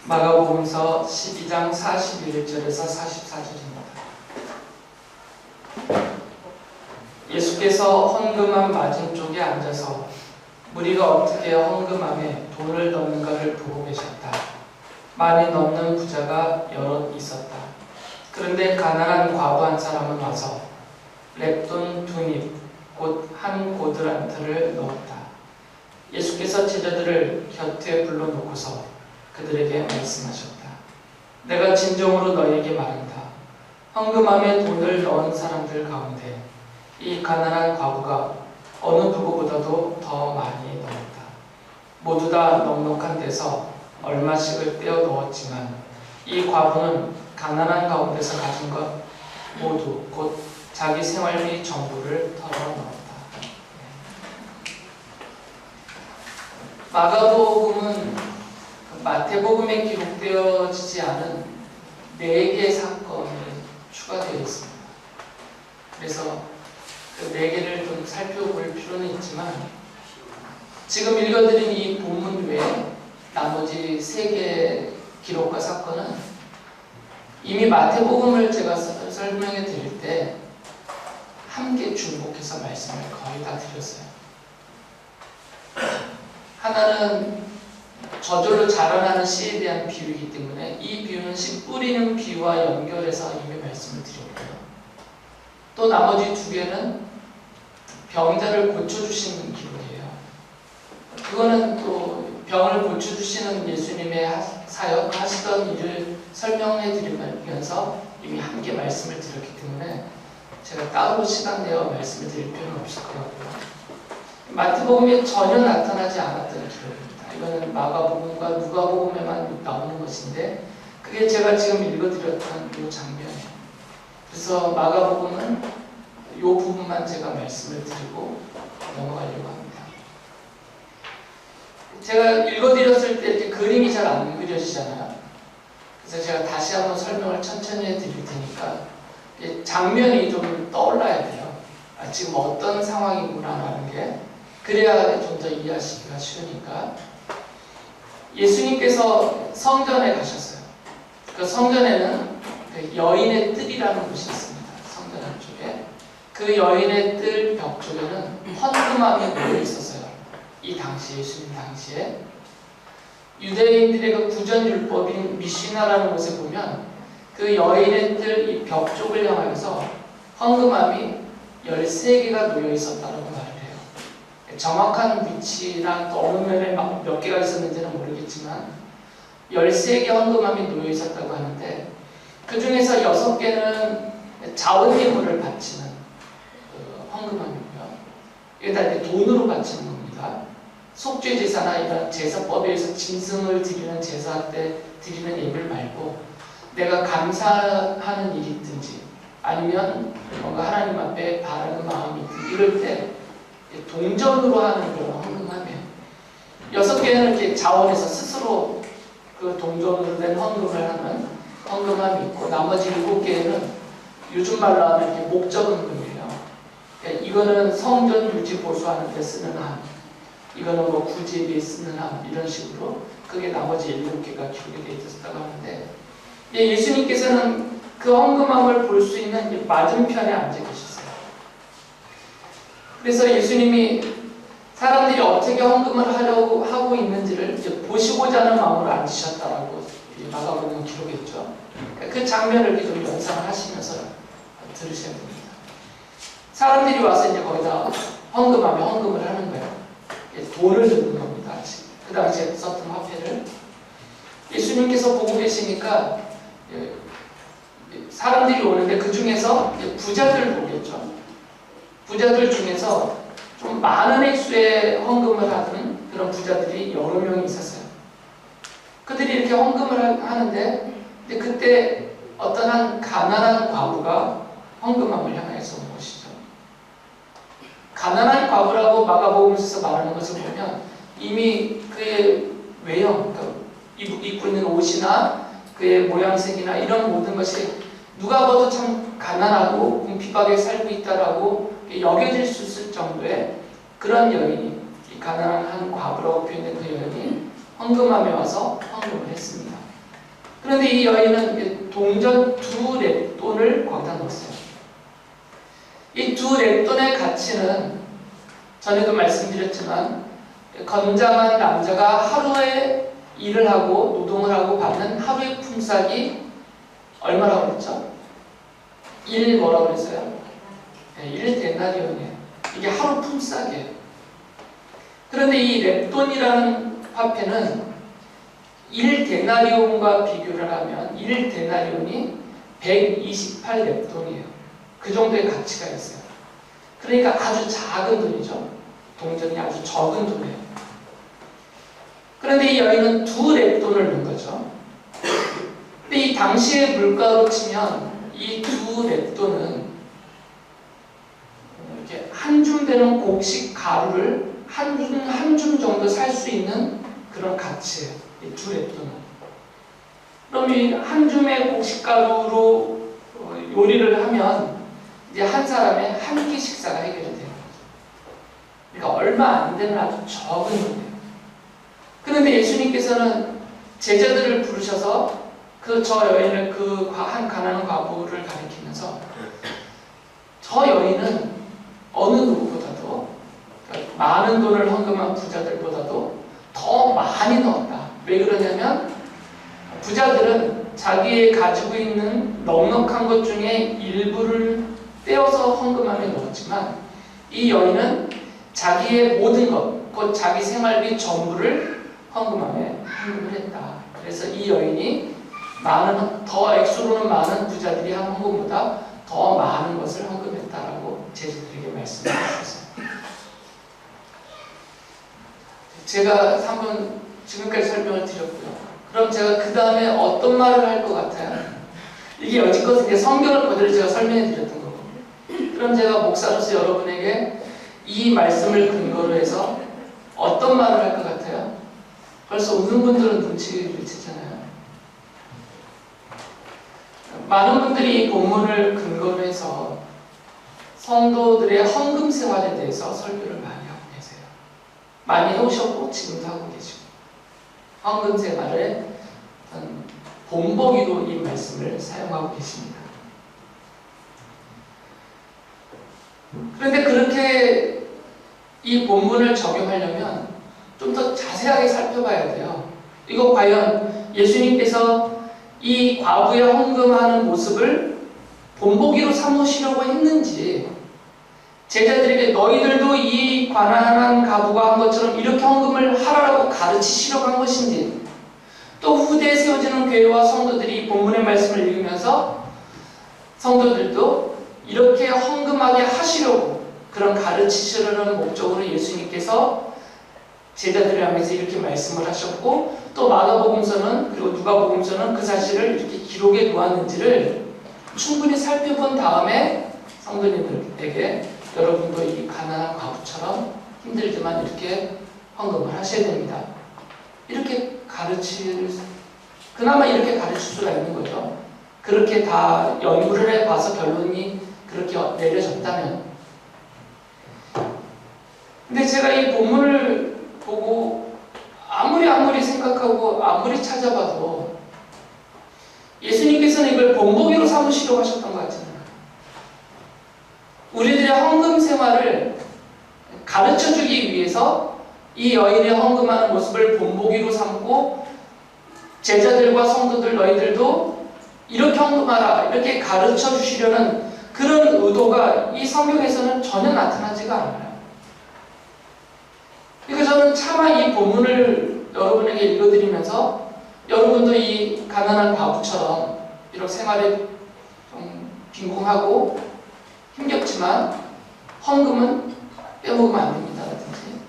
마가복음서 12장 41절에서 44절입니다. 예수께서 헌금함 맞은쪽에 앉아서 무리가 어떻게 헌금함에 돈을 넣는가를 보고 계셨다. 많이 넣는 부자가 여럿 있었다. 그런데 가난한 과부 한 사람은 와서 렙돈 2닙 곧 한 고드란트를 넣었다. 예수께서 제자들을 곁에 불러놓고서 그들에게 말씀하셨다. 내가 진정으로 너희에게 말한다. 헌금함에 돈을 넣은 사람들 가운데 이 가난한 과부가 어느 누구보다도 더 많이 넣었다. 모두 다 넉넉한 데서 얼마씩을 떼어 넣었지만 이 과부는 가난한 가운데서 가진 것 모두 곧 자기 생활비 전부를 털어 넣었다. 마가복음은 마태복음에 기록되어지지 않은 4개의 사건이 추가되어 있습니다. 그래서 그 4개를 좀 살펴볼 필요는 있지만 지금 읽어드린 이 본문 외에 나머지 3개의 기록과 사건은 이미 마태복음을 제가 설명해 드릴 때 함께 중복해서 말씀을 거의 다 드렸어요. 하나는 저절로 자라나는 씨에 대한 비유이기 때문에 이 비유는 씨 뿌리는 비유와 연결해서 이미 말씀을 드렸고요. 또 나머지 2개는 병자를 고쳐주시는 기록이에요. 그거는 또 병을 고쳐주시는 예수님의 사역 하시던 일을 설명해 드리면서 이미 함께 말씀을 드렸기 때문에 제가 따로 시간 내어 말씀을 드릴 필요는 없을 것 같고요. 마태복음에 전혀 나타나지 않았던 기록입니다. 이거는 마가복음과 누가복음에만 나오는 것인데 그게 제가 지금 읽어드렸던 이 장면이에요. 그래서 마가복음은 이 부분만 제가 말씀을 드리고 넘어가려고 합니다. 제가 읽어드렸을 때 이렇게 그림이 잘 안 그려지잖아요. 그래서 제가 다시 한번 설명을 천천히 해드릴 테니까 장면이 좀 떠올라야 돼요. 지금 어떤 상황이구나라는 게 그래야 좀 더 이해하시기가 쉬우니까. 예수님께서 성전에 가셨어요. 그 성전에는 그 여인의 뜰이라는 곳이 있습니다. 성전 안쪽에. 그 여인의 뜰 벽 쪽에는 헌금함이 놓여 있었어요. 이 당시 예수님 당시에. 유대인들의 그 구전율법인 미시나라는 곳에 보면 그 여인의 뜰 이 벽 쪽을 향하여서 헌금함이 13개가 놓여 있었다고 말을 해요. 정확한 위치나 또 어느 면에 몇 개가 있었는지는 모르겠지만 13개 헌금함이 놓여 있었다고 하는데 그 중에서 6개는 자원예물을 바치는 헌금함이고요. 여기다 이제 돈으로 바치는 겁니다. 속죄제사나 이런 제사법에 의해서 짐승을 드리는 제사 때 드리는 예물 말고 내가 감사하는 일이 있든지 아니면 뭔가 하나님 앞에 바라는 마음이 있든지 이럴 때 동전으로 하는 그런 헌금함이에요. 6개는 이렇게 자원에서 스스로 그 동전으로 된 헌금을 하는 헌금함이 있고 나머지 7개는 요즘 말로 하면 이렇게 목적헌금이에요. 그러니까 이거는 성전 유지 보수하는 데 쓰는 함, 이거는 뭐 구제비에 쓰는 함 이런 식으로 그게 나머지 7개가 기록이 되어 있었다고 하는데 예수님께서는 그 헌금함을 볼 수 있는 맞은편에 앉아 계셨어요. 그래서 예수님이 사람들이 어떻게 헌금을 하려고 하고 있는지를 이제 보시고자 하는 마음으로 앉으셨다라고 마가복음은 기록했죠. 그 장면을 좀 연상을 하시면서 들으셔야 됩니다. 사람들이 와서 이제 거기다 헌금하며 헌금을 하는 거예요. 돈을 넣는 겁니다. 그 당시에 썼던 화폐를. 예수님께서 보고 계시니까 사람들이 오는데 그 중에서 부자들 보겠죠. 부자들 중에서 좀 많은 액수의 헌금을 하는 그런 부자들이 여러 명이 있었어요. 그들이 이렇게 헌금을 하는데 그때 어떤 한 가난한 과부가 헌금함을 향해서 온 것이죠. 가난한 과부라고 마가복음에서 말하는 것을 보면 이미 그의 외형, 그러니까 입고 있는 옷이나 그의 모양색이나 이런 모든 것이 누가 봐도 참 가난하고 궁핍하게 살고 있다라고 여겨질 수 있을 정도의 그런 여인이, 이 가난한 한 과부라고 표현된 그 여인이 헌금함에 와서 헌금을 했습니다. 그런데 이 여인은 동전 2렙돈을 거기다 넣었어요. 이 2렙돈의 가치는 전에도 말씀드렸지만 건장한 남자가 하루에 일을 하고 노동을 하고 받는 하루의 품삯이 얼마라고 그랬죠? 뭐라고 그랬어요? 1데나리온이에요. 이게 하루 품삯이에요. 그런데 이 렙돈이라는 화폐는 1데나리온과 비교를 하면 1데나리온이 128렙돈이에요. 그 정도의 가치가 있어요. 그러니까 아주 작은 돈이죠. 동전이 아주 적은 돈이에요. 그런데 이 여인은 2렙돈을 넣은 거죠. 근데 이 당시의 물가로 치면 이 2렙돈은 이렇게 한 줌 되는 곡식 가루를 한 줌 정도 살 수 있는 그런 가치예요. 이 2렙돈은. 그럼 이 한 줌의 곡식 가루로 요리를 하면 이제 한 사람의 한 끼 식사가 해결이 돼요. 그러니까 얼마 안 되는 아주 적은 돈이에요. 그런데 예수님께서는 제자들을 부르셔서 저 여인을 한 가난한 과부를 가리키면서 저 여인은 어느 누구보다도 그러니까 많은 돈을 헌금한 부자들보다도 더 많이 넣었다. 왜 그러냐면 부자들은 자기의 가지고 있는 넉넉한 것 중에 일부를 떼어서 헌금함에 넣었지만 이 여인은 자기의 모든 것, 곧 자기 생활비 전부를 헌금함에 헌금을 했다. 그래서 이 여인이 더 액수로는 많은 부자들이 한 헌금보다 더 많은 것을 헌금했다라고 제자들에게 말씀하셨어요. 제가 한번 지금까지 설명을 드렸고요. 그럼 제가 그 다음에 어떤 말을 할 것 같아요? 이게 여지껏 성경을 그대로 제가 설명해 드렸던 거고. 그럼 제가 목사로서 여러분에게 이 말씀을 근거로 해서 어떤 말을 할 것 같아요? 벌써 웃는 분들은 눈치를 채잖아요. 많은 분들이 이 본문을 근거로 해서 성도들의 헌금 생활에 대해서 설교를 많이 하고 계세요. 많이 해오셨고 지금도 하고 계시고 헌금 생활의 본보기로 이 말씀을 사용하고 계십니다. 그런데 그렇게 이 본문을 적용하려면 좀 더 자세하게 살펴봐야 돼요. 이거 과연 예수님께서 이 과부의 헌금하는 모습을 본보기로 삼으시려고 했는지, 제자들에게 너희들도 이 가난한 과부가 한 것처럼 이렇게 헌금을 하라고 가르치시려고 한 것인지, 또 후대에 세워지는 교회와 성도들이 이 본문의 말씀을 읽으면서 성도들도 이렇게 헌금하게 하시려고 그런 가르치시려는 목적으로 예수님께서 제자들을 향해서 이렇게 말씀을 하셨고, 또 마가복음서는 그리고 누가복음서는 그 사실을 이렇게 기록해 놓았는지를 충분히 살펴본 다음에 성도님들에게 여러분도 이 가난한 과부처럼 힘들지만 이렇게 헌금을 하셔야 됩니다. 이렇게 그나마 이렇게 가르칠 수가 있는 거죠. 그렇게 다 연구를 해봐서 결론이 그렇게 내려졌다면. 근데 제가 이 본문을 보고 아무리 생각하고 아무리 찾아봐도 예수님께서는 이걸 본보기로 삼으시려고 하셨던 것 같잖아요. 우리들의 헌금 생활을 가르쳐주기 위해서 이 여인의 헌금하는 모습을 본보기로 삼고 제자들과 성도들 너희들도 이렇게 헌금하라 이렇게 가르쳐 주시려는 그런 의도가 이 성경에서는 전혀 나타나지가 않아요. 그러니까 저는 차마 이 본문을 여러분에게 읽어드리면서 여러분도 이 가난한 과부처럼 비록 생활에 좀 빈궁하고 힘겹지만 헌금은 빼먹으면 안 됩니다. 라든지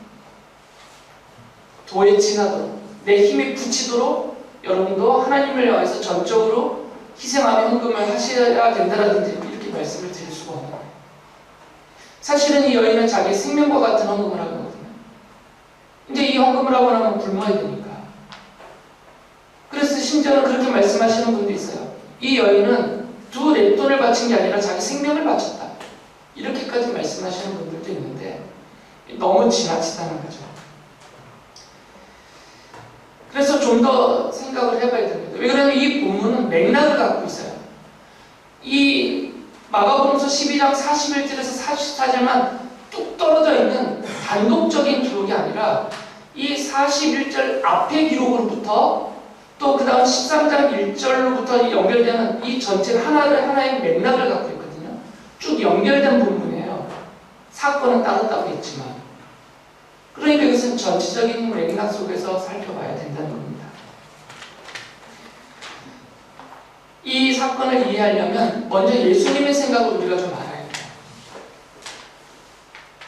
도에 지나도록 내 힘이 붙이도록 여러분도 하나님을 향해서 전적으로 희생하며 헌금을 하셔야 된다라든지 이렇게 말씀을 드릴 수가 없는 거예요. 사실은 이 여인은 자기 생명과 같은 헌금을 하고 있거든요. 근데 이 헌금을 하고 나면 굶어야 되니까. 그래서 심지어는 그렇게 말씀하시는 분도 있어요. 이 여인은 2렙돈을 바친 게 아니라 자기 생명을 바쳤다. 이렇게까지 말씀하시는 분들도 있는데 너무 지나치다는 거죠. 그래서 좀 더 생각을 해봐야 됩니다. 왜 그러냐면 이 본문은 맥락을 갖고 있어요. 이 마가복음서 12장 41절에서 44절만 뚝 떨어져 있는 단독적인 기록이 아니라 이 41절 앞의 기록으로부터 또 그 다음 13장 1절로부터 연결되는 이 전체가 하나의 맥락을 갖고 있거든요. 쭉 연결된 본문이에요. 사건은 따로 있지만. 그러니까 이것은 전체적인 맥락 속에서 살펴봐야 된다는 겁니다. 이 사건을 이해하려면 먼저 예수님의 생각을 우리가 좀 알아야 돼요.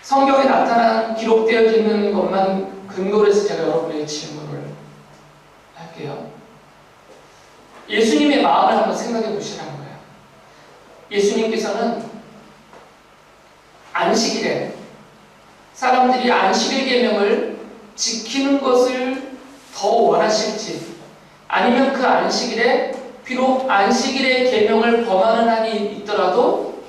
성경에 나타난 기록되어 있는 것만 근거로 해서 제가 여러분에게 질문을 할게요. 예수님의 마음을 한번 생각해 보시라는 거예요. 예수님께서는 안식일에 사람들이 안식일 계명을 지키는 것을 더 원하실지, 아니면 그 안식일에 비록 안식일의 계명을 범하는 한이 있더라도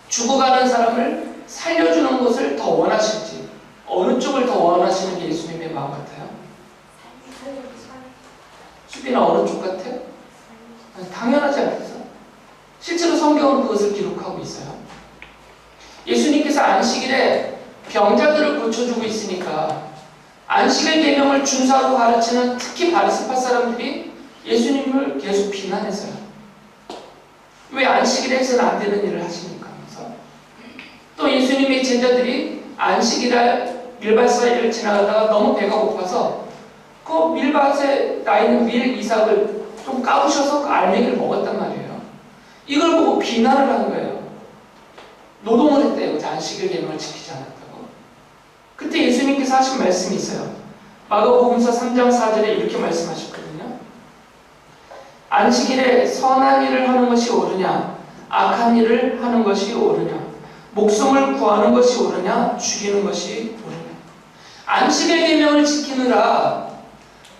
죽어가는 사람을 살려주는 것을 더 원하실지, 어느 쪽을 더 원하시는 게 예수님의 마음 같아요? 수빈아, 어느 쪽 같아요? 당연하지 않겠어? 실제로 성경은 그것을 기록하고 있어요. 예수님께서 안식일에 병자들을 고쳐주고 있으니까 안식일 계명을 준수하고 가르치는 특히 바리새파 사람들이 예수님을 계속 비난했어요. 왜 안식일에 해서는 안 되는 일을 하십니까? 하면서 또 예수님의 제자들이 안식일에 밀밭사이를 지나가다가 너무 배가 고파서 그 밀밭에 나 있는 밀 이삭을 좀 까부셔서 그 알맹이를 먹었단 말이에요. 이걸 보고 비난을 한 거예요. 노동을 했대요. 안식일 계명을 지키지 않았다고. 그때 예수님께서 하신 말씀이 있어요. 마가복음서 3장 4절에 이렇게 말씀하셨거든요. 안식일에 선한 일을 하는 것이 옳으냐, 악한 일을 하는 것이 옳으냐, 목숨을 구하는 것이 옳으냐, 죽이는 것이 옳으냐. 안식일 계명을 지키느라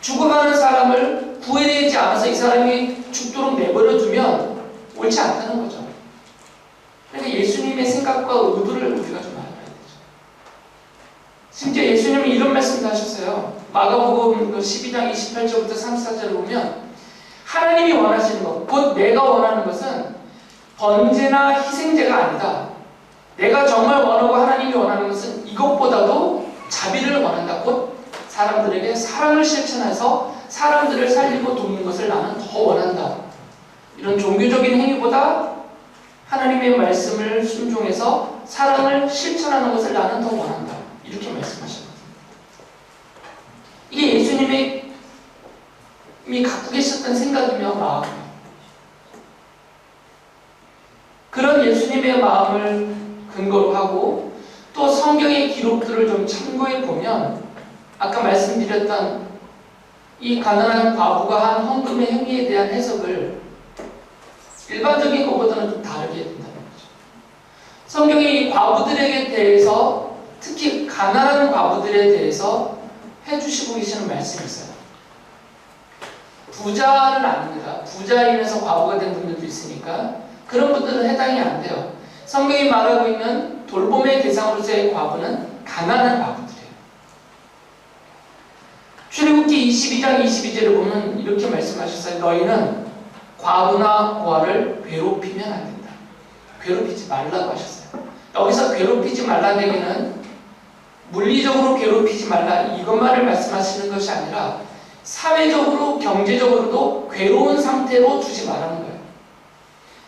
죽어가는 사람을 구해내지 않아서 이 사람이 죽도록 내버려 두면 옳지 않다는 거죠. 그러니까 예수님의 생각과 의도를 우리가 좀 알아야 되죠. 심지어 예수님은 이런 말씀도 하셨어요. 마가복음 12장 28절부터 34절을 보면 하나님이 원하시는 것, 곧 내가 원하는 것은 번제나 희생제가 아니다. 내가 정말 원하고 하나님이 원하는 것은 이것보다도 자비를 원한다. 곧 사람들에게 사랑을 실천해서 사람들을 살리고 돕는 것을 나는 더 원한다. 이런 종교적인 행위보다 하나님의 말씀을 순종해서 사랑을 실천하는 것을 나는 더 원한다. 이렇게 말씀하셨거든요. 이게 예수님이 갖고 계셨던 생각이며 마음이에요. 그런 예수님의 마음을 근거로 하고 또 성경의 기록들을 좀 참고해 보면 아까 말씀드렸던 이 가난한 과부가 한 헌금의 행위에 대한 해석을 일반적인 것보다는 좀 다르게 해야 된다는 거죠. 성경이 이 과부들에게 대해서 특히 가난한 과부들에 대해서 해주시고 계시는 말씀이 있어요. 부자는 아닙니다. 부자이면서 과부가 된 분들도 있으니까 그런 분들은 해당이 안 돼요. 성경이 말하고 있는 돌봄의 대상으로서의 과부는 가난한 과부들이에요. 출애굽기 22장 22절을 보면 이렇게 말씀하셨어요. 너희는 과부나 고아를 괴롭히면 안 된다. 괴롭히지 말라고 하셨어요. 여기서 괴롭히지 말라는 얘기는 물리적으로 괴롭히지 말라 이것만을 말씀하시는 것이 아니라 사회적으로 경제적으로도 괴로운 상태로 두지 말라는 거예요.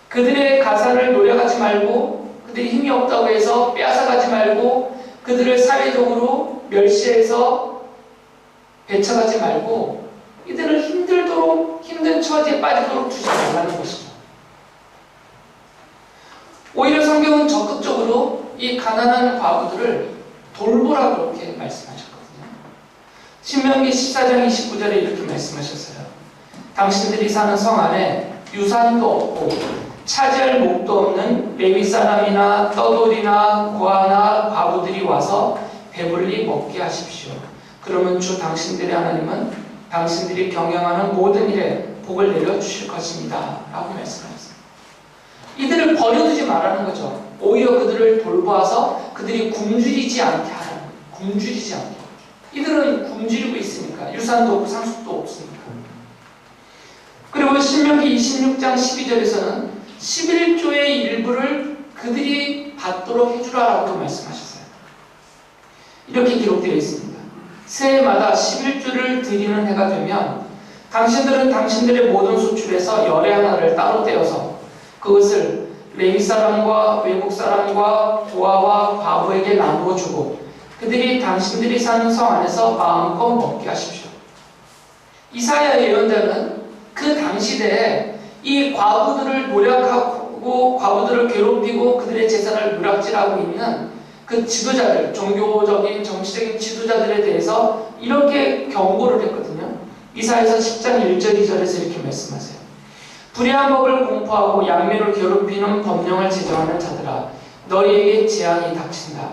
그들의 가산을 노려가지 말고 그들이 힘이 없다고 해서 빼앗아가지 말고 그들을 사회적으로 멸시해서 배척하지 말고 이들을 힘들도록 힘든 처지에 빠지도록 두지 말라는 것이죠. 오히려 성경은 적극적으로 이 가난한 과부들을 돌보라고 그렇게 말씀하셨거든요. 신명기 14장 29절에 이렇게 말씀하셨어요. 당신들이 사는 성 안에 유산도 없고 차지할 목도 없는 레위 사람이나 떠돌이나 고아나 과부들이 와서 배불리 먹게 하십시오. 그러면 주 당신들의 하나님은 당신들이 경영하는 모든 일에 복을 내려주실 것입니다. 라고 말씀하셨어요. 이들을 버려두지 말라는 거죠. 오히려 그들을 돌보아서 그들이 굶주리지 않게 하라는 거예요. 굶주리지 않게. 이들은 굶주리고 있으니까. 유산도 없고 상속도 없으니까. 그리고 신명기 26장 12절에서는 11조의 일부를 그들이 받도록 해주라라고 말씀하셨어요. 이렇게 기록되어 있습니다. 새해마다 11조를 드리는 해가 되면 당신들은 당신들의 모든 소출에서 열의 하나를 따로 떼어서 그것을 레위 사람과 외국 사람과 부하와 과부에게 나누어 주고 그들이 당신들이 사는 성 안에서 마음껏 먹게 하십시오. 이사야 예언자는 그 당시대에 이 과부들을 노력하고 과부들을 괴롭히고 그들의 재산을 누락질하고 있는 그 지도자들, 종교적인 정치적인 지도자들에 대해서 이렇게 경고를 했거든요. 이사야서 10장 1절 2절에서 이렇게 말씀하세요. 불의한 법을 공포하고 양면을 괴롭히는 법령을 제정하는 자들아, 너희에게 재앙이 닥친다.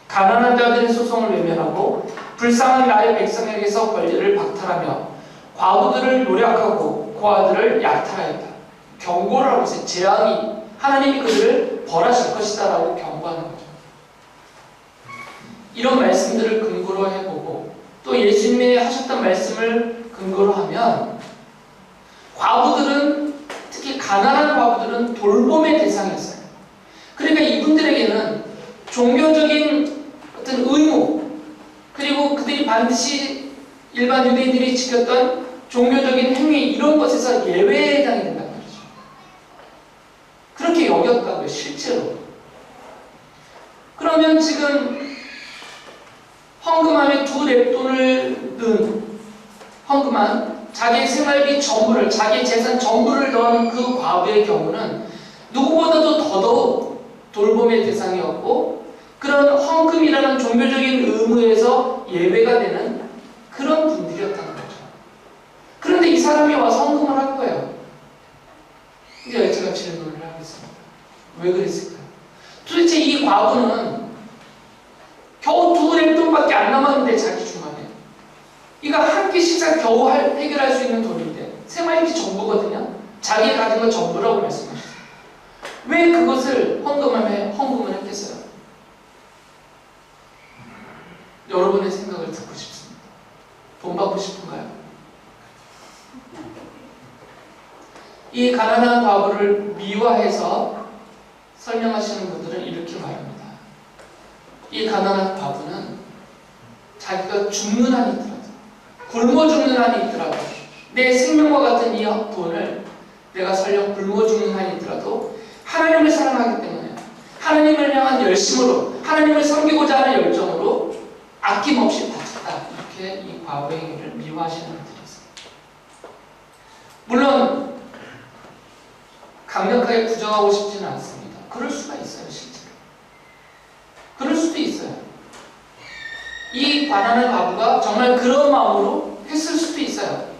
가난한 자들의 소송을 외면하고 불쌍한 나의 백성에게서 권리를 박탈하며 과부들을 노력하고 고아들을 약탈하였다. 경고를 하고 있어요. 재앙이, 하나님이 그들을 벌하실 것이다 라고 경고하는 거죠. 이런 말씀들을 근거로 해보고 또 예수님이 하셨던 말씀을 근거로 하면 과부들은, 특히 가난한 과부들은 돌봄의 대상이었어요. 그러니까 이분들에게는 종교적인 어떤 의무, 그리고 그들이 반드시 일반 유대인들이 지켰던 종교적인 행위, 이런 것에서 예외에 해당이 된단 말이죠. 그렇게 여겼다고요, 실제로. 그러면 지금 헌금함에 2렙돈을 넣은, 헌금한 자기의 생활비 전부를, 자기의 재산 전부를 넣은 그 과부의 경우는 누구보다도 더더욱 돌봄의 대상이었고 그런 헌금이라는 종교적인 의무에서 예외가 되는 그런 분들이었다는 거죠. 그런데 이 사람이 와서 헌금을 한 거예요. 이제 제가 질문을 하겠습니다. 왜 그랬을까요? 도대체 이 과부는 겨우 2렙돈밖에 안 남았는데 자기 주머니에 이거 한 끼 식사 겨우 해결할 수 있는 돈인데 생활비 전부거든요. 자기 가진 거 전부라고 말씀하셨어요. 왜 그것을 헌금을 했겠어요? 여러분의 생각을 듣고 싶습니다. 돈 받고 싶은가요? 이 가난한 과부를 미화해서 설명하시는 분들은 이렇게 말합니다. 이 가난한 과부는 자기가 죽는 한이 있더라도, 굶어 죽는 한이 있더라도, 내 생명과 같은 이 돈을 내가 설령 굶어 죽는 한이 있더라도 하나님을 사랑하기 때문에 하나님을 향한 열심으로, 하나님을 섬기고자 하는 열정으로 아낌없이 바쳤다. 이렇게 이 과부 행위를 미화하시는 분들이 있습니다. 물론 강력하게 부정하고 싶지는 않습니다. 그럴 수가 있어요, 실제로. 그럴 수도 있어요. 이 가난한 과부가 정말 그런 마음으로 했을 수도 있어요.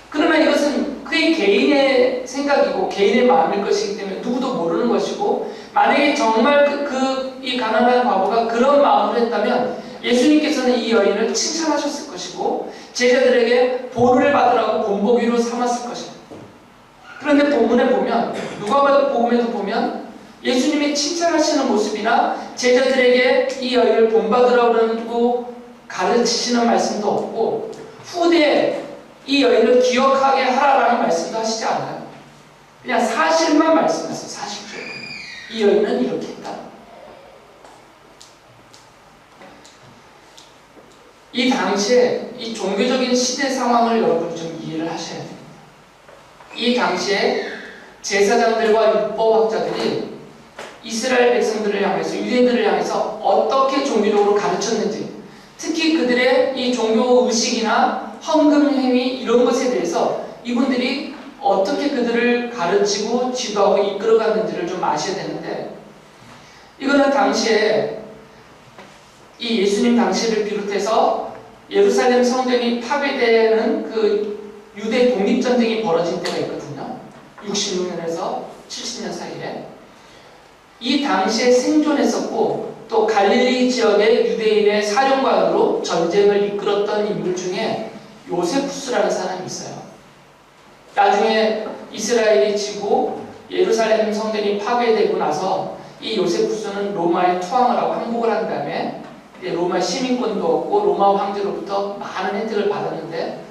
그러나 이것은 그의 개인의 생각이고 개인의 마음일 것이기 때문에 누구도 모르는 것이고, 만약에 정말 이 가난한 과부가 그런 마음으로 했다면 예수님께서는 이 여인을 칭찬하셨을 것이고 제자들에게 보를 받으라고 본보기로 삼았을 것입니다. 그런데 본문에 보면, 누가복음에도 보면 예수님이 칭찬하시는 모습이나 제자들에게 이 여인을 본받으라고 가르치시는 말씀도 없고 후대에 이 여인을 기억하게 하라라는 말씀도 하시지 않아요. 그냥 사실만 말씀하세요. 사실적으로. 이 여인은 이렇게 했다. 이 당시에 이 종교적인 시대 상황을 여러분이 좀 이해를 하셔야 됩니다. 이 당시에 제사장들과 율법학자들이 이스라엘 백성들을 향해서, 유대인들을 향해서 어떻게 종교적으로 가르쳤는지, 특히 그들의 이 종교 의식이나 헌금 행위 이런 것에 대해서 이분들이 어떻게 그들을 가르치고 지도하고 이끌어갔는지를 좀 아셔야 되는데, 이거는 당시에 이 예수님 당시를 비롯해서 예루살렘 성전이 파괴되는 그 유대 독립전쟁이 벌어진 때가 있거든요. 66년에서 70년 사이에. 이 당시에 생존했었고 또 갈릴리 지역의 유대인의 사령관으로 전쟁을 이끌었던 인물 중에 요세푸스라는 사람이 있어요. 나중에 이스라엘이 지고 예루살렘 성전이 파괴되고 나서 이 요세푸스는 로마에 투항을 하고 항복을 한 다음에 이제 로마 시민권도 얻고 로마 황제로부터 많은 혜택을 받았는데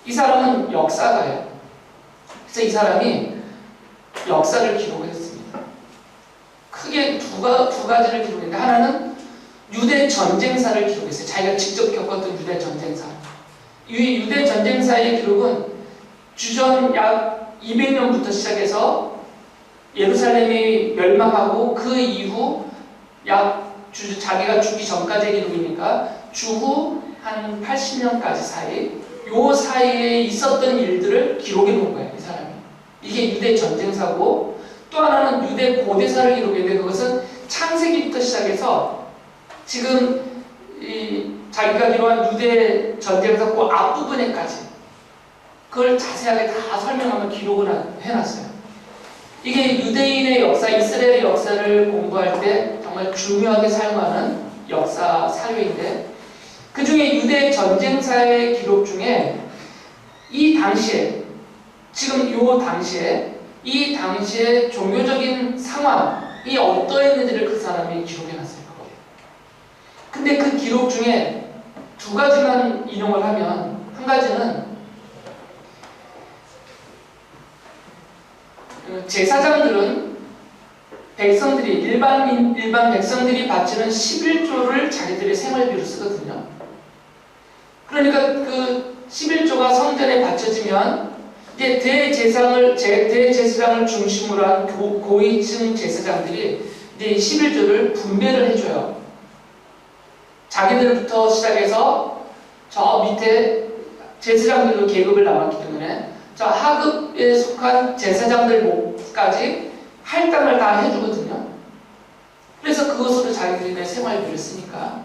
이 사람은 역사가예요. 그래서 이 사람이 역사를 기록했습니다. 크게 두 가지를 기록했는데 하나는 유대 전쟁사를 기록했어요. 자기가 직접 겪었던 유대 전쟁사. 이 유대 전쟁사의 기록은 주전 약 200년부터 시작해서 예루살렘이 멸망하고 그 이후 자기가 죽기 전까지의 기록이니까 주후 한 80년까지 사이 요 사이에 있었던 일들을 기록해 놓은 거예요. 이 사람이. 이게 유대 전쟁사고 또 하나는 유대 고대사를 기록했는데 그것은 창세기부터 시작해서 지금 자기가 기록한 유대 전쟁사 그 앞부분에까지 그걸 자세하게 다 설명하며 기록을 해놨어요. 이게 유대인의 역사, 이스라엘의 역사를 공부할 때 정말 중요하게 사용하는 역사 사료인데 그 중에 유대 전쟁사의 기록 중에 이 당시에 지금 이 당시에 종교적인 상황이 어떠했는지를 그 사람이 기록해놨어요. 근데 그 기록 중에 두 가지만 인용을 하면 한 가지는 제사장들은 백성들이 일반 백성들이 바치는 11조를 자기들의 생활비로 쓰거든요. 그러니까 그 11조가 성전에 바쳐지면 이제 대제사장을 중심으로 한 고위층 제사장들이 이제 11조를 분배를 해줘요. 자기들부터 시작해서 저 밑에 제사장들도 계급을 나눴기 때문에 저 하급에 속한 제사장들까지 할당을 다 해주거든요. 그래서 그것으로 자기들의 생활비를 쓰니까.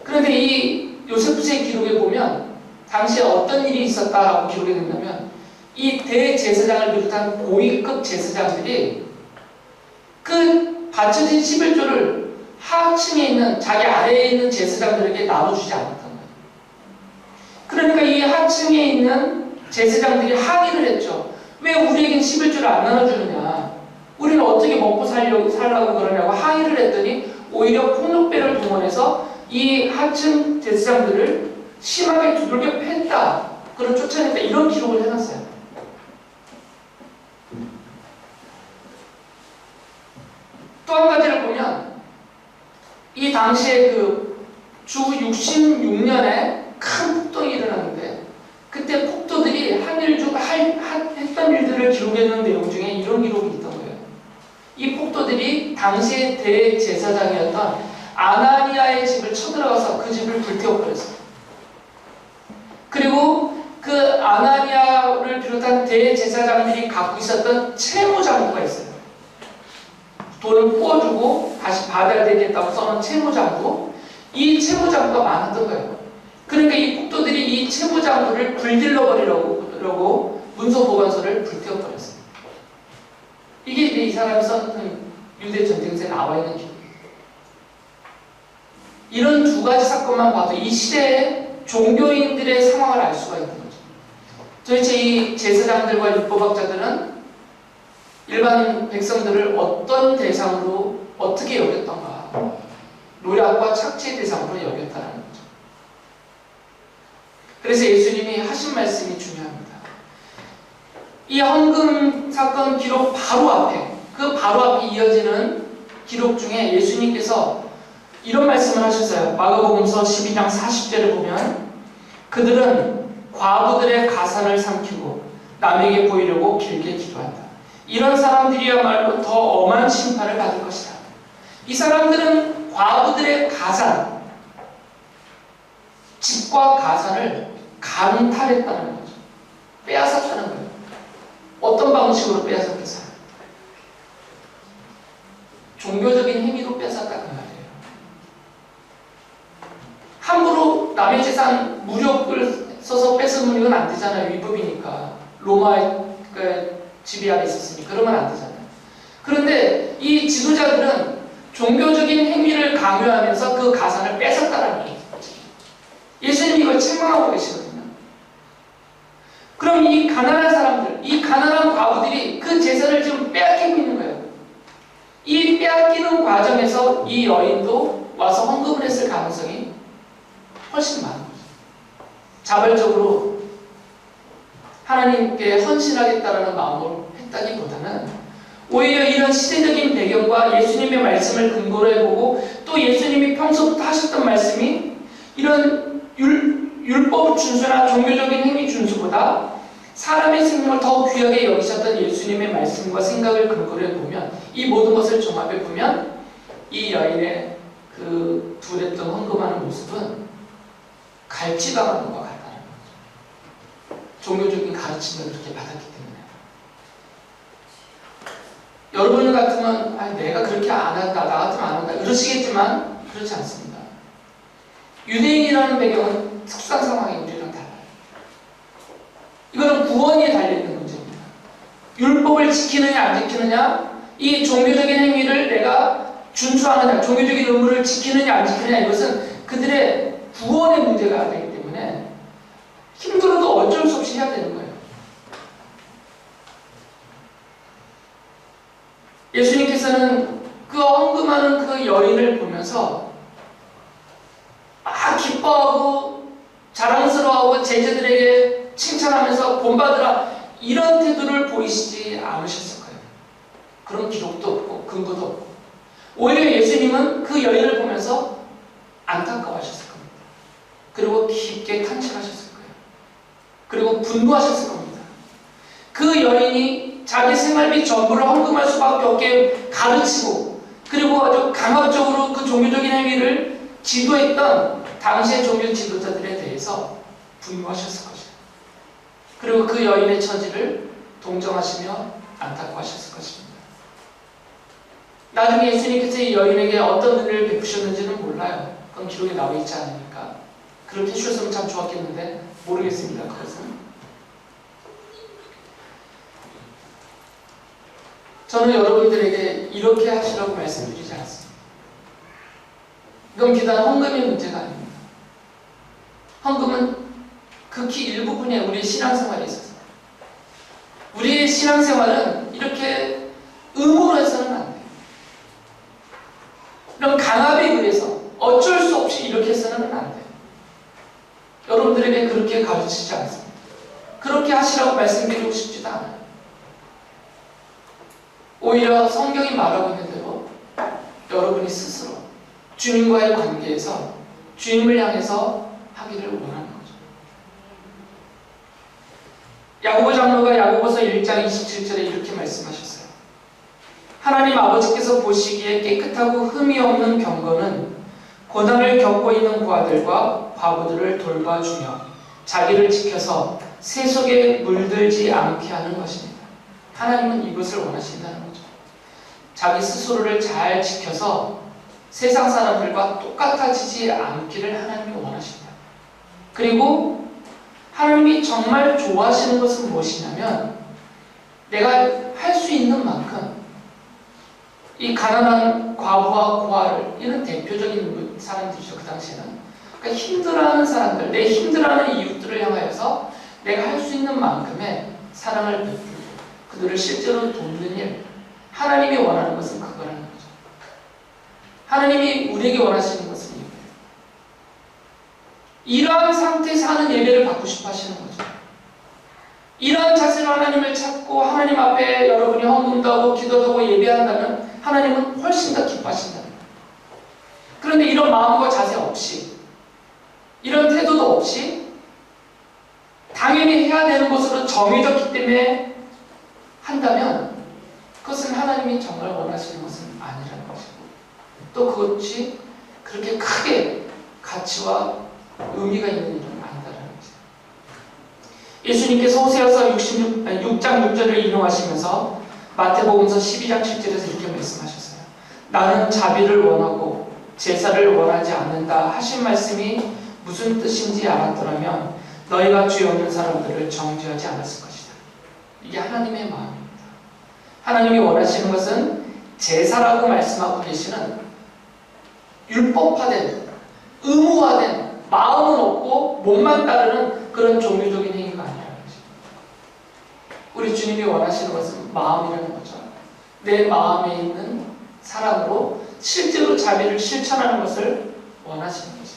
그런데 이 요세푸스의 기록에 보면 당시에 어떤 일이 있었다라고 기록이 된다면 이 대제사장을 비롯한 고위급 제사장들이 그 바쳐진 11조를 하층에 있는 자기 아래에 있는 제사장들에게 나눠주지 않았던 거예요. 그러니까 이 하층에 있는 제사장들이 항의를 했죠. 왜 우리에겐 11조를 안 나눠주느냐? 우리는 어떻게 먹고 살라고 그러냐고 항의를 했더니 오히려 폭력배를 동원해서 이 하층 제사장들을 심하게 두들겨 팼다. 그걸 쫓아냈다. 이런 기록을 해놨어요. 또 한 가지를 보면 이 당시에 그 주 66년에 큰 폭동이 일어났는데 그때 폭도들이 했던 일들을 기록해놓은 내용 중에 이런 기록이 있던 거예요. 이 폭도들이 당시의 대제사장이었던 아나니아의 집을 쳐들어가서 그 집을 불태워버렸어요. 그리고 그 아나니아를 비롯한 대제사장들이 갖고 있었던 채무장부가 있어요. 돈을 부어주고 다시 받아야 되겠다고 써놓은 채무장부. 이 채무장부가 많았던 거예요. 그러니까 이 폭도들이 이 채무장부를 불질러버리려고 문서보관서를 불태워버렸어요. 이게 이제 이 사람이 썼던 유대 전쟁서에 나와 있는 기록이에요. 이런 두 가지 사건만 봐도 이 시대의 종교인들의 상황을 알 수가 있는 거죠. 도대체 이 제사장들과 율법학자들은 일반 백성들을 어떤 대상으로 어떻게 여겼던가? 노략과 착취의 대상으로 여겼다는 거죠. 그래서 예수님이 하신 말씀이 중요합니다. 이 헌금 사건 기록 바로 앞에, 그 바로 앞에 이어지는 기록 중에 예수님께서 이런 말씀을 하셨어요. 마가복음서 12장 40절을 보면 그들은 과부들의 가산을 삼키고 남에게 보이려고 길게 기도한다. 이런 사람들이야말로 더 엄한 심판을 받을 것이다. 이 사람들은 과부들의 가산, 집과 가산을 강탈했다는 거죠. 빼앗았다는 거예요. 어떤 방식으로 빼앗았겠어요? 종교적인 행위로 뺏었다는 말이에요. 함부로 남의 재산 무력을 써서 뺏으면 이건 안 되잖아요. 위법이니까. 로마의 지배 아래 있었으니까. 그러면 안 되잖아요. 그런데 이 지도자들은 종교적인 행위를 강요하면서 그 가산을 뺏었다는 거예요. 예수님이 이걸 책망하고 계시거든요. 그럼 이 가난한 사람들, 이 가난한 과부들이 그 재산을 지금 빼앗기고 있는 거예요. 이 빼앗기는 과정에서 이 여인도 와서 헌금을 했을 가능성이 훨씬 많은 거죠. 자발적으로 하나님께 헌신하겠다라는 마음으로 했다기보다는 오히려 이런 시대적인 배경과 예수님의 말씀을 근거로 해보고 또 예수님이 평소부터 하셨던 말씀이 이런 율법 준수나 종교적인 행위 준수보다 사람의 생명을 더 귀하게 여기셨던 예수님의 말씀과 생각을 근거로 해보면 이 모든 것을 종합해보면 이 여인의 그 두랬던 헌금하는 모습은 갈치당하는 것과 같다는 거죠. 종교적인 가르침을 그렇게 받았기 때문에. 여러분 같으면 내가 그렇게 안 한다, 나 같으면 안 한다 이러시겠지만 그렇지 않습니다. 유대인이라는 배경은 특수한 상황이 우리랑 달라요. 이거는 구원에 달려있는 문제입니다. 율법을 지키느냐 안 지키느냐, 이 종교적인 행위를 내가 준수하느냐, 종교적인 의무를 지키느냐 안 지키느냐, 이것은 그들의 구원의 문제가 되기 때문에 힘들어도 어쩔 수 없이 해야 되는 거예요. 예수님께서는 그 헌금하는 그 여인을 보면서 막 기뻐하고 자랑스러워하고 제자들에게 칭찬하면서 본받으라 이런 태도를 보이시지 않으셨을 거예요. 그런 기록도 없고 근거도 없고 오히려 예수님은 그 여인을 보면서 안타까워하셨을 겁니다. 그리고 깊게 탄식하셨을 거예요. 그리고 분노하셨을 겁니다. 그 여인이 자기 생활비 전부를 헌금할 수밖에 없게 가르치고 그리고 아주 강압적으로 그 종교적인 행위를 지도했던 당시의 종교 지도자들에 대해서 분노하셨을 것이에요. 그리고 그 여인의 처지를 동정하시며 안타까워하셨을 것입니다. 나중에 예수님께서 이 여인에게 어떤 은혜를 베푸셨는지는 몰라요. 그건 기록에 나와 있지 않으니까. 그렇게 해주셨으면 참 좋았겠는데 모르겠습니다. 그것은. 저는 여러분들에게 이렇게 하시라고 말씀드리지 않습니다. 이건 비단 헌금의 문제가 아닙니다. 헌금은 극히 일부분의 우리의 신앙생활에 있어서 우리의 신앙생활은 이렇게 의무로 해서는 안 돼요. 이런 강압에 의해서 어쩔 수 없이 이렇게 해서는 안 돼요. 여러분들에게 그렇게 가르치지 않습니다. 그렇게 하시라고 말씀드리고 싶지도 않아요. 오히려 성경이 말하고 있는 대로 여러분이 스스로 주님과의 관계에서 주님을 향해서 하기를 원하는 거죠. 야고보 장로가 야고보서 1장 27절에 이렇게 말씀하셨어요. 하나님 아버지께서 보시기에 깨끗하고 흠이 없는 경건은 고난을 겪고 있는 고아들과 과부들을 돌봐주며 자기를 지켜서 세속에 물들지 않게 하는 것입니다. 하나님은 이것을 원하신다는 거죠. 자기 스스로를 잘 지켜서 세상 사람들과 똑같아지지 않기를 하나님이 원하신다. 그리고 하나님이 정말 좋아하시는 것은 무엇이냐면 내가 할 수 있는 만큼 이 가난한 과부와 고아를 이런 대표적인 사람들이죠. 그 당시에는. 그러니까 힘들어하는 사람들, 내 힘들어하는 이웃들을 향하여서 내가 할 수 있는 만큼의 사랑을 베풀고 그들을 실제로 돕는 일, 하나님이 원하는 것은 그거라는 거죠. 하나님이 우리에게 원하시는 것은 이거예요. 이러한 상태에서 하는 예배를 받고 싶어 하시는 거죠. 이러한 자세로 하나님을 찾고 하나님 앞에 여러분이 헌금도 하고 기도도 하고 예배한다면 하나님은 훨씬 더 기뻐하신다는 거예요. 그런데 이런 마음과 자세 없이 이런 태도도 없이 당연히 해야 되는 것으로 정해졌기 때문에 한다면 그것은 하나님이 정말 원하시는 것은 아니라는 것이고 또 그것이 그렇게 크게 가치와 의미가 있는 일은 아니다라는 것이죠. 예수님께서 호세아서 6장 6절을 인용하시면서 마태복음서 12장 7절에서 이렇게 말씀하셨어요. 나는 자비를 원하고 제사를 원하지 않는다 하신 말씀이 무슨 뜻인지 알았더라면 너희가 죄 없는 사람들을 정죄하지 않았을 것이다. 이게 하나님의 마음입니다. 하나님이 원하시는 것은 제사라고 말씀하고 계시는 율법화된, 의무화된, 마음은 없고 몸만 따르는 그런 종교적인 행위가 아니라는 거죠. 우리 주님이 원하시는 것은 마음이라는 거죠. 내 마음에 있는 사랑으로 실제로 자비를 실천하는 것을 원하시는 거죠.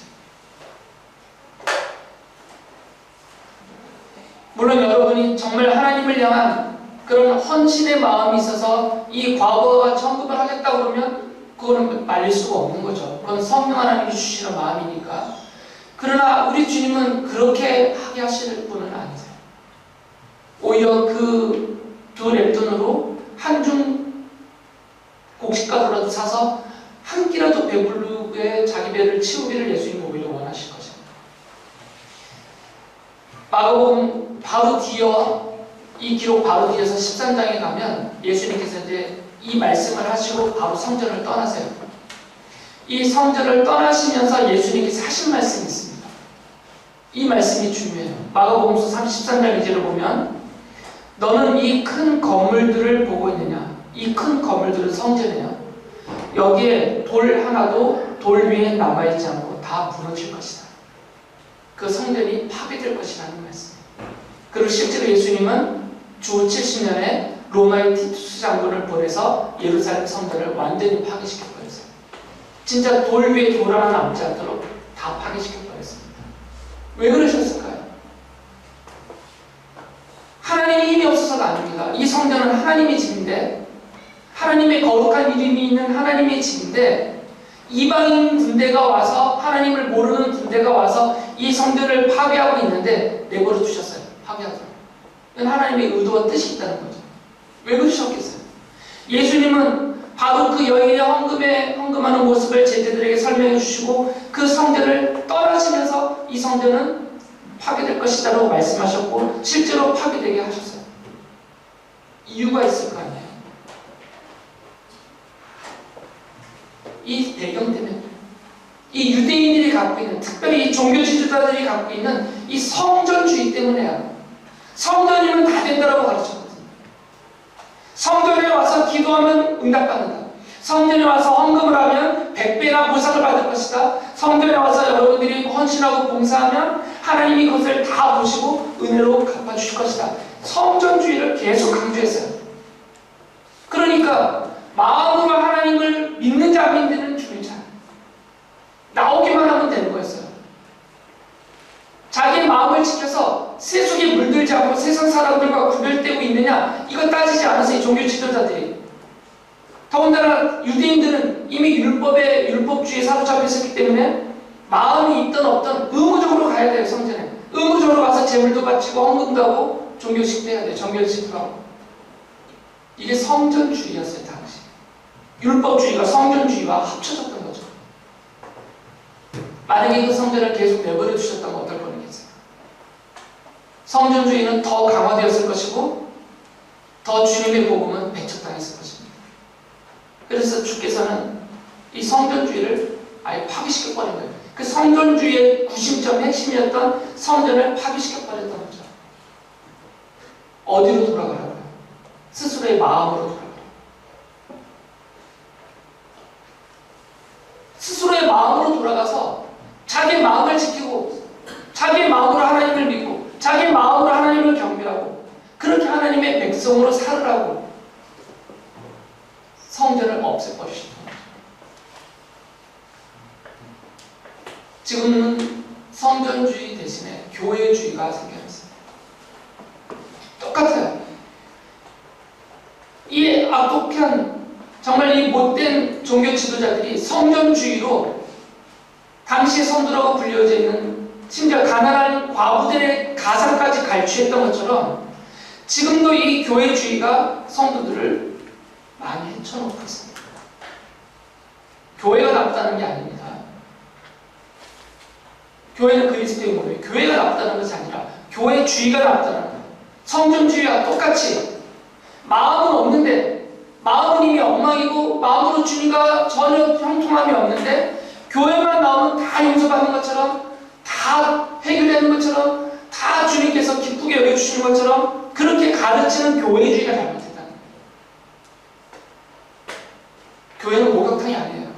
물론 여러분이 정말 하나님을 향한 그런 헌신의 마음이 있어서 이 과거와 천국을 하겠다 그러면 그거는 말릴 수가 없는 거죠. 그건 성령 하나님이 주시는 마음이니까. 그러나 우리 주님은 그렇게 하게 하실 분은 아니세요. 오히려 그 두 랩돈으로 한 줌 곡식가루라도 사서 한 끼라도 배부르게 자기 배를 채우기를 예수님은 오히려 원하실 것입니다. 마가복음 바로 뒤어 이 기록 바로 뒤에서 13장에 가면 예수님께서 이제 이 말씀을 하시고 바로 성전을 떠나세요. 이 성전을 떠나시면서 예수님께서 하신 말씀이 있습니다. 이 말씀이 중요해요. 마가복음서 33장 2절을 보면 너는 이 큰 건물들을 보고 있느냐? 이 큰 건물들은 성전이에요. 여기에 돌 하나도 돌 위에 남아있지 않고 다 무너질 것이다. 그 성전이 파괴될 것이라는 말씀이에요. 그리고 실제로 예수님은 주 70년에 로마의 티투스 장군을 보내서 예루살렘 성전을 완전히 파괴시켜버렸어요. 진짜 돌 위에 돌 하나 남지 않도록 다 파괴시켜버렸습니다. 왜 그러셨을까요? 하나님의 힘이 없어서가 아닙니다. 이 성전은 하나님의 집인데, 하나님의 거룩한 이름이 있는 하나님의 집인데, 이방인 군대가 와서, 하나님을 모르는 군대가 와서 이 성전을 파괴하고 있는데 내버려 두셨어요. 파괴하도록. 이건 하나님의 의도와 뜻이 있다는 거죠. 왜 그러셨겠어요? 예수님은 바로 그 여인의 헌금하는 모습을 제자들에게 설명해 주시고 그 성전을 떠나시면서 이 성전은 파괴될 것이다라고 말씀하셨고 실제로 파괴되게 하셨어요. 이유가 있을 거 아니에요. 이 배경 때문에 이 유대인들이 갖고 있는, 특별히 이 종교 지도자들이 갖고 있는 이 성전주의 때문에요. 성전이면 다 된다라고 가르쳤거든요. 성전에 와서 기도하면 응답받는다. 성전에 와서 헌금을 하면 100배나 보상을 받을 것이다. 성전에 와서 여러분들이 헌신하고 봉사하면 하나님이 그것을 다 보시고 은혜로 갚아주실 것이다. 성전주의를 계속 강조했어요. 그러니까 마음으로 하나님을 믿는 자 안 믿는 주의자 나오기만 하면 되는 거였어요. 자기 마음을 지켜서 세속에 물들지 않고 세상 사람들과 구별되고 있느냐 이거 따지지 않았어요. 이 종교 지도자들이. 더군다나 유대인들은 이미 율법주의에 사로잡혀 있었기 때문에 마음이 있든 없든 의무적으로 가야 돼요. 성전에 의무적으로 가서 제물도 바치고 헌금도 하고 종교식도 해야 돼요. 정결식도 하고. 이게 성전주의였어요. 당시 율법주의가 성전주의와 합쳐졌던 거죠. 만약에 그 성전을 계속 내버려 두셨다면 어떨 뻔했겠어요? 성전주의는 더 강화되었을 것이고 더 주님의 복음은 배척당했을 것입니다. 그래서 주께서는 이 성전주의를 아예 파괴시켜버린 거예요. 그 성전주의의 구심점 핵심이었던 성전을 파괴시켜버렸던 거죠. 어디로 돌아가라고요? 스스로의 마음으로 돌아가라고요. 스스로의 마음으로 돌아가서 자기 마음을 지키고 자기 마음으로 하나님을 믿고 자기 마음으로 하나님을 경배하고 그렇게 하나님의 백성으로 살으라고 성전을 없애버리셨던 거죠. 지금은 성전주의 대신에 교회주의가 생겨났어요. 똑같아요. 이 악독한 정말 이 못된 종교 지도자들이 성전주의로 당시의 성도라고 불려져 있는 심지어 가난한 과부들의 가상까지 갈취했던 것처럼 지금도 이 교회주의가 성도들을 많이 헤쳐놓고 있습니다. 교회가 나쁘다는 게 아닙니다. 교회는 그리스도의 몸이에요. 교회가 나쁘다는 것이 아니라 교회주의가 나쁘다는 거예요. 성전주의와 똑같이 마음은 없는데 마음은 이미 엉망이고 마음으로 주님과 전혀 형통함이 없는데 교회만 나오면 다 용서받는 것처럼 다 해결되는 것처럼 다 주님께서 기쁘게 여겨주시는 것처럼 그렇게 가르치는 교회주의가 잘못됐다는 거예요. 교회는 목욕탕이 아니에요.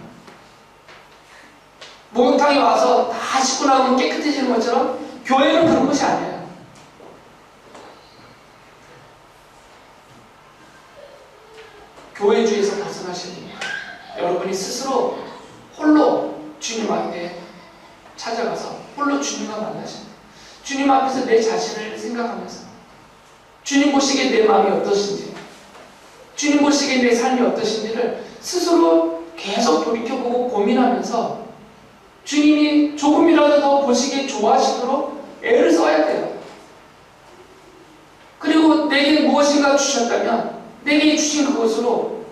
목욕탕에 와서 다 씻고 나오면 깨끗해지는 것처럼 교회는 그런 것이 아니에요. 교회주의에서 벗어나시는 여러분이 스스로 홀로 주님 앞에 찾아가서 홀로 주님과 만나시는 거예요. 주님 앞에서 내 자신을 생각하면서 주님 보시기에 내 마음이 어떠신지, 주님 보시기에 내 삶이 어떠신지를 스스로 계속 돌이켜보고 고민하면서 주님이 조금이라도 더 보시기에 좋아하시도록 애를 써야 돼요. 그리고 내게 무엇인가 주셨다면 내게 주신 그것으로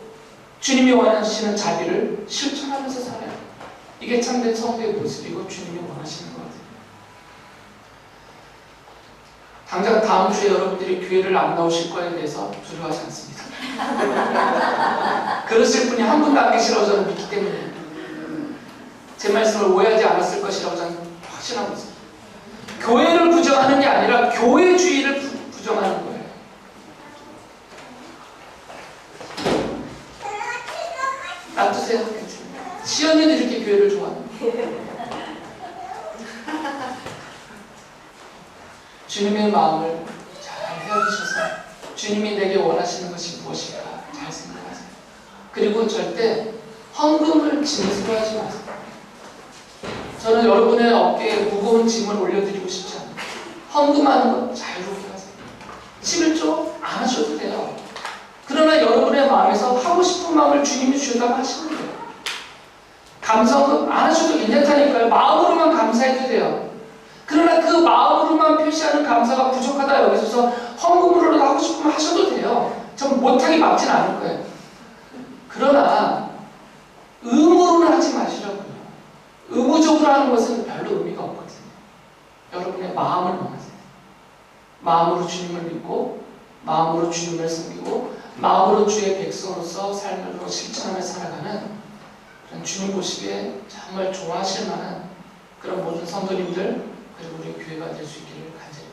주님이 원하시는 자비를 실천하면서 살아요. 이게 참된 성도의 모습이고 주님이 원하시는 것 같아요. 당장 다음 주에 여러분들이 교회를 안 나오실 거에 대해서 두려워하지 않습니다. 그러실 분이 한 분도 안 계시라고 저는 믿기 때문에 제 말씀을 오해하지 않았을 것이라고 저는 확신하고 있습니다. 교회를 부정하는 게 아니라 교회주의를 부정하는 거예요. 놔두세요. 괜찮아요. 시연이도 이렇게 교회를 좋아합니다. 주님의 마음을 잘 헤아리셔서 주님이 내게 원하시는 것이 무엇일까 잘 생각하세요. 그리고 절대 헌금을 짐으로 하지 마세요. 저는 여러분의 어깨에 무거운 짐을 올려드리고 싶지 않아요. 헌금하는 것 자유롭게 하세요. 11조 안 하셔도 돼요. 그러나 여러분의 마음에서 하고 싶은 마음을 주님이 주셨다고 하시면 돼요. 감사헌금 안 하셔도 괜찮다니까요. 마음으로만 감사해도 돼요. 그러나 그 마음으로만 표시하는 감사가 부족하다 여기서 헌금으로라도 하고 싶으면 하셔도 돼요. 전 못하게 막진 않을 거예요. 그러나 의무로는 하지 마시라고요. 의무적으로 하는 것은 별로 의미가 없거든요. 여러분의 마음을 원하세요. 마음으로 주님을 믿고 마음으로 주님을 섬기고 마음으로 주의 백성으로서 삶으로 실천하며 살아가는 그런 주님 보시기에 정말 좋아하실 만한 그런 모든 성도님들 그리고 우리 교회가 될 수 있기를 간절히